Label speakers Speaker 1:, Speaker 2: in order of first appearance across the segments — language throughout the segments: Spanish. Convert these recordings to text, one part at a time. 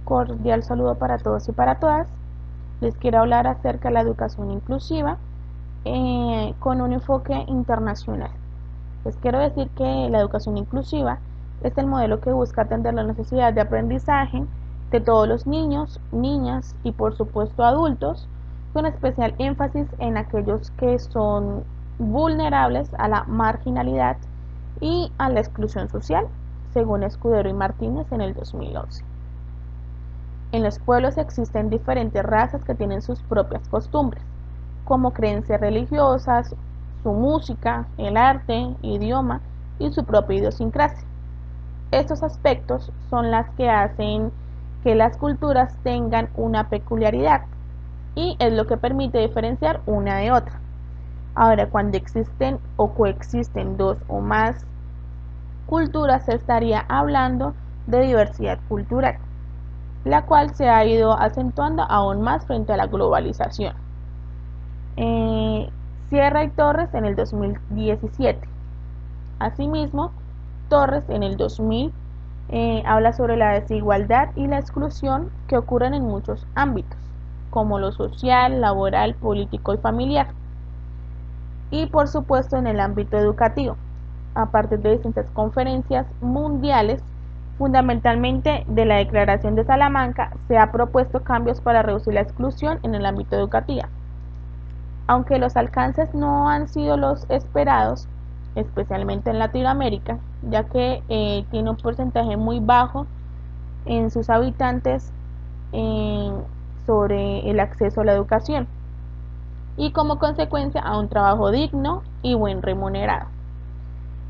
Speaker 1: cordial saludo para todos y para todas. Les quiero hablar acerca de la educación inclusiva con un enfoque internacional. Les quiero decir que la educación inclusiva es el modelo que busca atender la necesidad de aprendizaje de todos los niños, niñas y por supuesto adultos, con especial énfasis en aquellos que son vulnerables a la marginalidad y a la exclusión social, según Escudero y Martínez en el 2011. En los pueblos existen diferentes razas que tienen sus propias costumbres, como creencias religiosas, su música, el arte, idioma y su propia idiosincrasia. Estos aspectos son las que hacen que las culturas tengan una peculiaridad y es lo que permite diferenciar una de otra. Ahora, cuando existen o coexisten dos o más culturas, se estaría hablando de diversidad cultural, la cual se ha ido acentuando aún más frente a la globalización. Sierra y Torres en el 2017. Asimismo, Torres en el 2000 habla sobre la desigualdad y la exclusión que ocurren en muchos ámbitos, como lo social, laboral, político y familiar. Y por supuesto en el ámbito educativo, a partir de distintas conferencias mundiales, fundamentalmente de la Declaración de Salamanca, se ha propuesto cambios para reducir la exclusión en el ámbito educativo. Aunque los alcances no han sido los esperados, especialmente en Latinoamérica, ya que tiene un porcentaje muy bajo en sus habitantes sobre el acceso a la educación y como consecuencia a un trabajo digno y buen remunerado.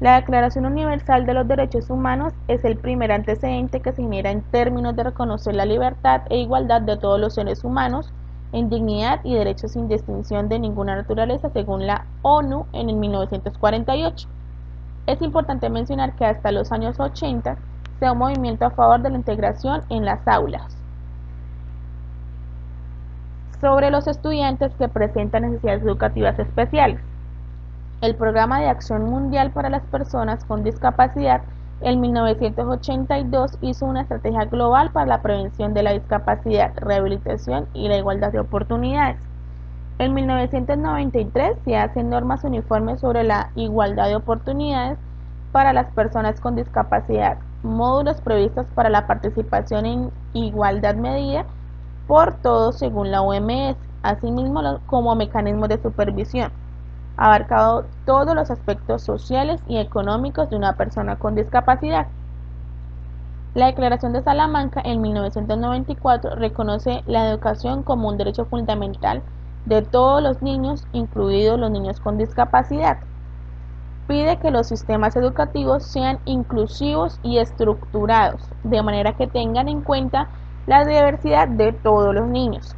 Speaker 1: La Declaración Universal de los Derechos Humanos es el primer antecedente que se genera en términos de reconocer la libertad e igualdad de todos los seres humanos en dignidad y derechos sin distinción de ninguna naturaleza, según la ONU en el 1948. Es importante mencionar que hasta los años 80 se da un movimiento a favor de la integración en las aulas. Sobre los estudiantes que presentan necesidades educativas especiales. El Programa de Acción Mundial para las Personas con Discapacidad en 1982 hizo una estrategia global para la prevención de la discapacidad, rehabilitación y la igualdad de oportunidades. En 1993 se hacen normas uniformes sobre la igualdad de oportunidades para las personas con discapacidad, módulos previstos para la participación en igualdad medida por todos según la OMS, asimismo como mecanismos de supervisión, abarcado todos los aspectos sociales y económicos de una persona con discapacidad. La Declaración de Salamanca en 1994 reconoce la educación como un derecho fundamental de todos los niños, incluidos los niños con discapacidad. Pide que los sistemas educativos sean inclusivos y estructurados, de manera que tengan en cuenta la diversidad de todos los niños.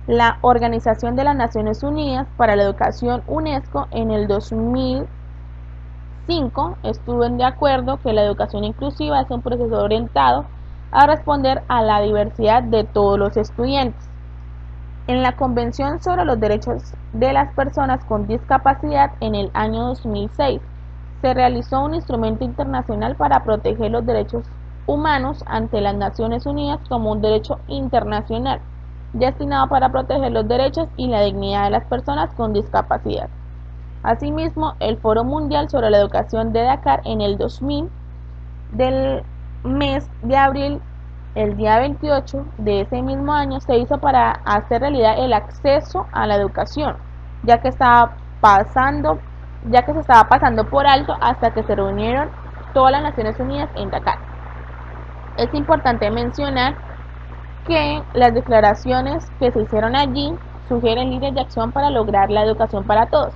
Speaker 1: La Organización de las Naciones Unidas para la Educación, UNESCO, en el 2005 estuvo de acuerdo que la educación inclusiva es un proceso orientado a responder a la diversidad de todos los estudiantes. En la Convención sobre los Derechos de las Personas con Discapacidad en el año 2006 se realizó un instrumento internacional para proteger los derechos humanos ante las Naciones Unidas como un derecho internacional destinado para proteger los derechos y la dignidad de las personas con discapacidad. Asimismo, el Foro Mundial sobre la Educación de Dakar en el 2000, del mes de abril, el día 28 de ese mismo año, se hizo para hacer realidad el acceso a la educación, ya que se estaba pasando por alto hasta que se reunieron todas las Naciones Unidas en Dakar. Es importante mencionar que las declaraciones que se hicieron allí sugieren líneas de acción para lograr la educación para todos,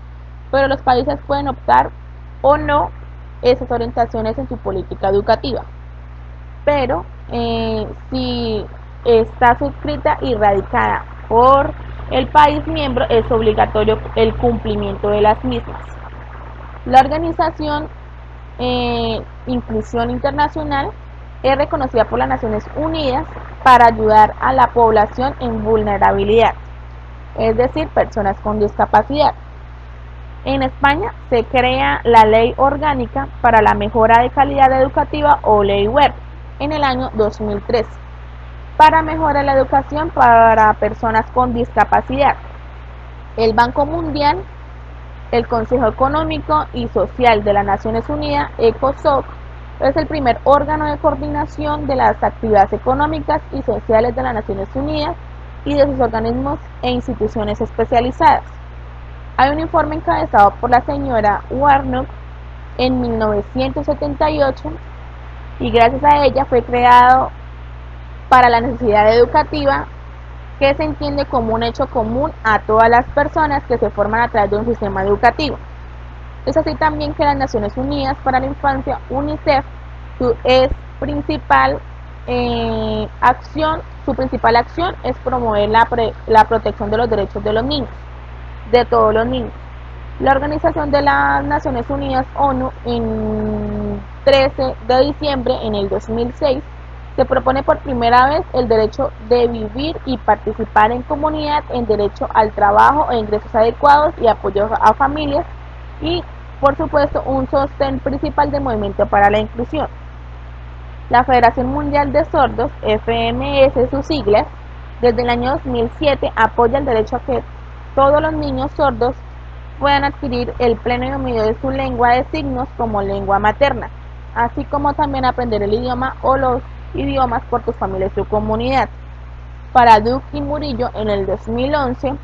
Speaker 1: pero los países pueden optar o no esas orientaciones en su política educativa. Pero si está suscrita y radicada por el país miembro, es obligatorio el cumplimiento de las mismas. La organización Inclusión Internacional es reconocida por las Naciones Unidas para ayudar a la población en vulnerabilidad, es decir, personas con discapacidad. En España se crea la Ley Orgánica para la Mejora de Calidad Educativa o Ley Wert en el año 2013. para mejorar la educación para personas con discapacidad. El Banco Mundial, el Consejo Económico y Social de las Naciones Unidas, ECOSOC, es el primer órgano de coordinación de las actividades económicas y sociales de las Naciones Unidas y de sus organismos e instituciones especializadas. Hay un informe encabezado por la señora Warnock en 1978 y gracias a ella fue creado para la necesidad educativa, que se entiende como un hecho común a todas las personas que se forman a través de un sistema educativo. Es así también que las Naciones Unidas para la Infancia, UNICEF, su principal acción es promover la protección de los derechos de los niños, de todos los niños. La Organización de las Naciones Unidas, ONU, en 13 de diciembre en el 2006, se propone por primera vez el derecho de vivir y participar en comunidad, en derecho al trabajo e ingresos adecuados y apoyo a familias y, por supuesto, un sostén principal del movimiento para la inclusión. La Federación Mundial de Sordos, FMS sus siglas, desde el año 2007 apoya el derecho a que todos los niños sordos puedan adquirir el pleno dominio de su lengua de signos como lengua materna, así como también aprender el idioma o los idiomas por tus familias y su comunidad. Para Duque y Murillo, en el 2011,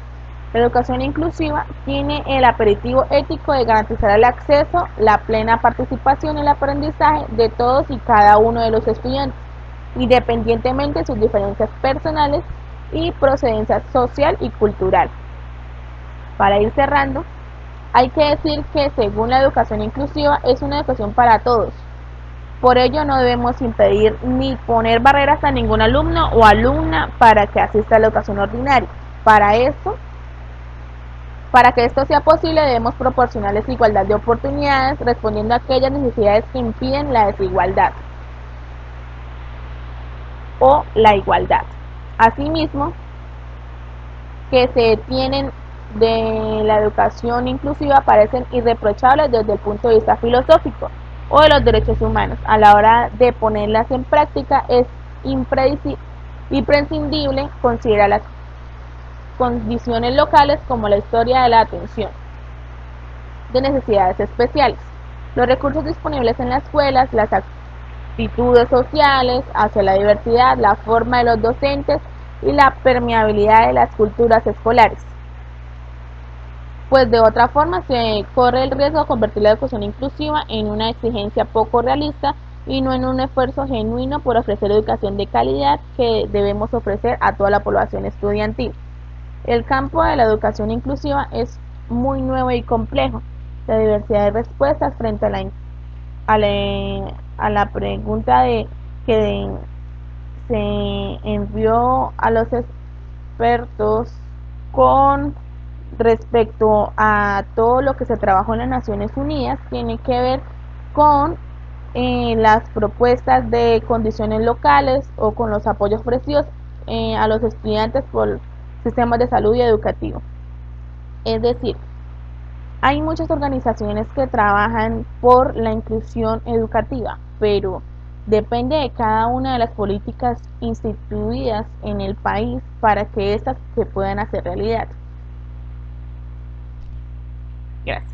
Speaker 1: la educación inclusiva tiene el aperitivo ético de garantizar el acceso, la plena participación en el aprendizaje de todos y cada uno de los estudiantes, independientemente de sus diferencias personales y procedencia social y cultural. Para ir cerrando, hay que decir que según la educación inclusiva es una educación para todos. Por ello no debemos impedir ni poner barreras a ningún alumno o alumna para que asista a la educación ordinaria. Para que esto sea posible debemos proporcionarles igualdad de oportunidades respondiendo a aquellas necesidades que impiden la desigualdad o la igualdad. Asimismo, que se tienen de la educación inclusiva parecen irreprochables desde el punto de vista filosófico o de los derechos humanos. A la hora de ponerlas en práctica es imprescindible considerar las condiciones locales como la historia de la atención de necesidades especiales, los recursos disponibles en las escuelas, las actitudes sociales hacia la diversidad, la forma de los docentes y la permeabilidad de las culturas escolares. Pues de otra forma se corre el riesgo de convertir la educación inclusiva en una exigencia poco realista y no en un esfuerzo genuino por ofrecer educación de calidad que debemos ofrecer a toda la población estudiantil. El campo de la educación inclusiva es muy nuevo y complejo. La diversidad de respuestas frente a la pregunta que se envió a los expertos con respecto a todo lo que se trabajó en las Naciones Unidas tiene que ver con las propuestas de condiciones locales o con los apoyos ofrecidos a los estudiantes por sistemas de salud y educativo. Es decir, hay muchas organizaciones que trabajan por la inclusión educativa, pero depende de cada una de las políticas instituidas en el país para que éstas se puedan hacer realidad. Gracias.